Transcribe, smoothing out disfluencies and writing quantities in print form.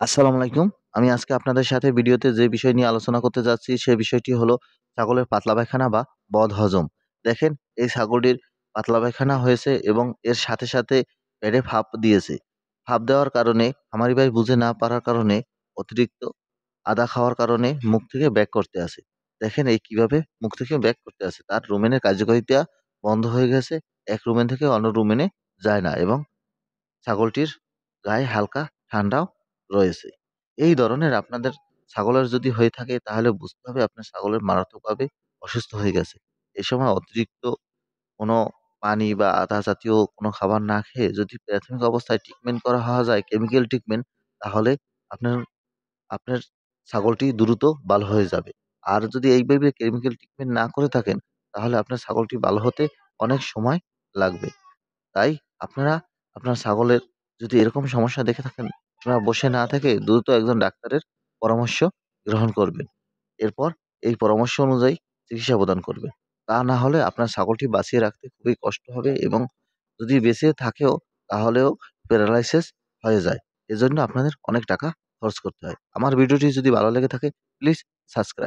আসসালামু আলাইকুম। আমি আজকে আপনাদের সাথে ভিডিওতে যে বিষয় নিয়ে আলোচনা করতে যাচ্ছি, সে বিষয়টি হলো ছাগলের পাতলা পায়খানা বা বদহজম। দেখেন, এই ছাগলটির পাতলা পায়খানা হয়েছে এবং এর সাথে, সাথে পেটে ফাঁপ দিয়েছে। ফাঁপ দেওয়ার কারণে আমারি ভাই বুঝে না পারার কারণে অতিরিক্ত আদা খাওয়ার কারণে মুখ থেকে ব্যাক করতে আছে। দেখেন এই কিভাবে মুখ থেকে ব্যাক করতে আছে। তার রুমেনের কার্যকারিতা বন্ধ হয়ে গেছে। এক রুমেন থেকে অন্য রুমেনে যায় না এবং ছাগলটির গায়ে হালকা ঠান্ডাও রয়েছে। এই ধরনের আপনাদের ছাগলের যদি হয়ে থাকে তাহলে বুঝতে হবে আপনার ছাগলের মারাত্মকভাবে অসুস্থ হয়ে গেছে। এ সময় অতিরিক্ত কোনো পানি বা আদা জাতীয় কোনো খাবার না খেয়ে যদি প্রাথমিক অবস্থায় ট্রিটমেন্ট করা হওয়া যায়, কেমিক্যাল ট্রিটমেন্ট, তাহলে আপনার আপনার ছাগলটি দ্রুত ভালো হয়ে যাবে। আর যদি এইভাবে কেমিক্যাল ট্রিটমেন্ট না করে থাকেন, তাহলে আপনার ছাগলটি ভালো হতে অনেক সময় লাগবে। তাই আপনারা আপনার ছাগলের যদি এরকম সমস্যা দেখে থাকেন, আপনারা বসে না থেকে দ্রুত একজন ডাক্তারের পরামর্শ গ্রহণ করবেন। এরপর এই পরামর্শ অনুযায়ী চিকিৎসা প্রদান করবেন। তা না হলে আপনার ছাগলটি বাঁচিয়ে রাখতে খুবই কষ্ট হবে এবং যদি বেঁচে থাকেও তাহলেও প্যারালাইসিস হয়ে যায়। এজন্য আপনাদের অনেক টাকা খরচ করতে হয়। আমার ভিডিওটি যদি ভালো লেগে থাকে প্লিজ সাবস্ক্রাইব